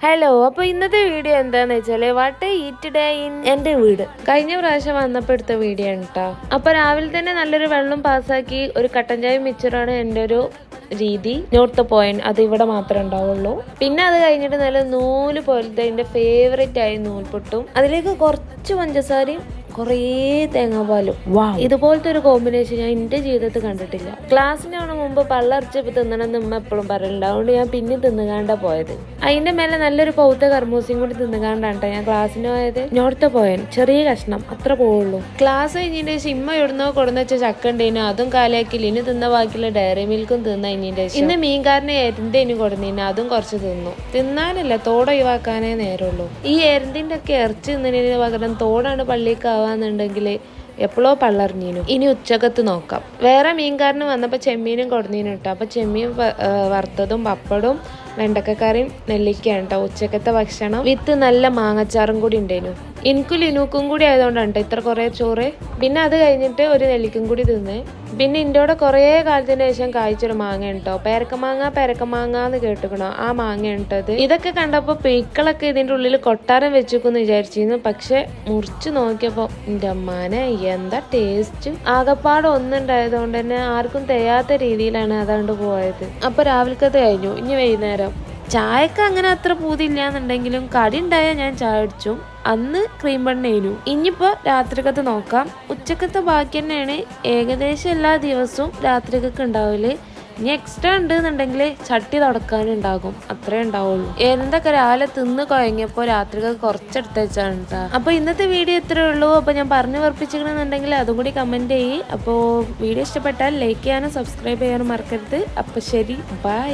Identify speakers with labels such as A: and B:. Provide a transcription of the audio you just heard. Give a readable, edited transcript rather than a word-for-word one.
A: Hello, അപ്പോൾ ഇന്നത്തെ video എന്താണെന്ന് വെച്ചാൽ വാട്ട് ഈറ്റ് ഡേ ഇൻ എൻ്റെ വീട്. കഴിഞ്ഞ പ്രാവശ്യം വന്നപ്പോൾ എടുത്ത വീഡിയോ ആണ് കേട്ടോ. അപ്പോൾ രാവിലെ തന്നെ നല്ലൊരു വെള്ളം പാസ്സാക്കി ഒരു കട്ടൻ ചായ മിച്ചറാണ് എൻ്റെ ഒരു രീതി. നോട്ട് പോയിന്റ് അത് ഇവിടെ മാത്രമേ ഉണ്ടാവുള്ളൂ. പിന്നെ അത് കഴിഞ്ഞിട്ട് നല്ല നൂല് പോലത്തെ എൻ്റെ ഫേവറേറ്റ് ആയ നൂൽപുട്ടും അതിലേക്ക് കുറച്ച് പഞ്ചസാരയും കുറേ തേങ്ങാപ്പാലും. ഇതുപോലത്തെ ഒരു കോമ്പിനേഷൻ ഞാൻ എൻ്റെ ജീവിതത്തിൽ കണ്ടിട്ടില്ല. ക്ലാസ്സിനാണ് മുമ്പ് പള്ളർച്ചപ്പ് തിന്നണമെന്ന് ഉമ്മ എപ്പോഴും പറയലുണ്ട്. അതുകൊണ്ട് ഞാൻ പിന്നെ തിന്നുകാണ്ടാ പോയത്. അതിന്റെ മേലെ നല്ലൊരു പൗത്ത കർമൂസിയും കൂടി തിന്നുകാണ്ടാണ് ഞാൻ ക്ലാസ്സിന് പോയത്. നോർത്ത് പോയൻ ചെറിയ കഷ്ണം അത്ര പോവുള്ളൂ. ക്ലാസ് കഴിഞ്ഞതിന്റെ ശേഷം ഇമ്മ എവിടുന്നോ കൊടുന്ന് വെച്ച ചക്ക ഉണ്ടേനു അതും കാലാക്കില്ല. ഇനി തിന്ന ബാക്കിയുള്ള ഡയറി മിൽക്കും തിന്ന കഴിഞ്ഞതിന്റെ ശേഷം ഇന്ന് മീൻകാരനെ എരിന്തേനു കൊടുന്നതിന് അതും കുറച്ച് തിന്നു. തിന്നാനല്ല തോട് ഒഴിവാക്കാനേ നേരമുള്ളൂ. ഈ എരിന്തിന്റെ ഒക്കെ ഇറച്ചി തിന്നതിന് പകരം തോടാണ് പള്ളിക്കാവാന്നുണ്ടെങ്കിൽ എപ്പോഴോ പള്ളറിഞ്ഞീനു. ഇനി ഉച്ചക്കത്ത് നോക്കാം. വേറെ മീൻകാരന് വന്നപ്പോൾ ചെമ്മീനും കൊടുന്നീനു കേട്ടോ. അപ്പോൾ ചെമ്മീൻ വറുത്തതും പപ്പടും വെണ്ടക്കക്കറിയും നെല്ലിക്കയാണ് കേട്ടോ ഉച്ചക്കത്തെ ഭക്ഷണം. വിത്ത് നല്ല മാങ്ങച്ചാറും കൂടി ഉണ്ടായിരുന്നു. എനിക്കും ലിനൂക്കും കൂടി ആയതുകൊണ്ടാണ് കേട്ടോ ഇത്ര കുറേ ചോറ്. പിന്നെ അത് കഴിഞ്ഞിട്ട് ഒരു നെല്ലിക്കും കൂടി തിന്ന്. പിന്നെ എൻ്റെ കൂടെ കുറേ കാലത്തിന് ശേഷം കായ്ച്ചൊരു മാങ്ങ ഉണ്ടോ. പെരക്കമാങ്ങ എന്ന് കേട്ടുക്കണോ? ആ മാങ്ങ ഉണ്ടത്. ഇതൊക്കെ കണ്ടപ്പോൾ പീക്കളൊക്കെ ഇതിൻ്റെ ഉള്ളിൽ കൊട്ടാരം വെച്ചേക്കെന്ന് വിചാരിച്ചിരുന്നു. പക്ഷെ മുറിച്ച് നോക്കിയപ്പോൾ എൻ്റെ അമ്മാനെ എന്താ ടേസ്റ്റ്. ആകപ്പാട് ഒന്നുണ്ടായതുകൊണ്ട് തന്നെ ആർക്കും തികയാത്ത രീതിയിലാണ് അതുകൊണ്ട് പോയത്. അപ്പോൾ രാവിലക്കത് കഴിഞ്ഞു. ഇനി വൈകുന്നേരം ചായക്ക് അങ്ങനെ അത്ര പൂതിയില്ലാന്നുണ്ടെങ്കിലും കടി ഉണ്ടായാൽ ഞാൻ ചായ അടിച്ചു. അന്ന് ക്രീം ബണ്ണേനു. ഇനിയിപ്പോൾ രാത്രിക്കത്ത് നോക്കാം. ഉച്ചക്കത്തെ ബാക്കി തന്നെയാണ് ഏകദേശം എല്ലാ ദിവസവും രാത്രിക്കൊക്കെ ഉണ്ടാവില്ല. ഇനി എക്സ്ട്രാ ഉണ്ടെന്നുണ്ടെങ്കിൽ ചട്ടി തുടക്കാനുണ്ടാകും. അത്രേ ഉണ്ടാവുള്ളൂ. എന്തൊക്കെ രാവിലെ തിന്ന് കുഴങ്ങിയപ്പോൾ രാത്രിക്കൊക്കെ കുറച്ചെടുത്ത് വെച്ചാണ് കേട്ടോ. അപ്പോൾ ഇന്നത്തെ വീഡിയോ ഇത്രേ ഉള്ളൂ. അപ്പോൾ ഞാൻ പറഞ്ഞു ഉറപ്പിച്ചിരിക്കണമെന്നുണ്ടെങ്കിൽ അതും കൂടി കമൻറ്റ് ചെയ്യ്. അപ്പോൾ വീഡിയോ ഇഷ്ടപ്പെട്ടാൽ ലൈക്ക് ചെയ്യാനും സബ്സ്ക്രൈബ് ചെയ്യാനും മറക്കരുത്. അപ്പോൾ ശരി, ബൈ.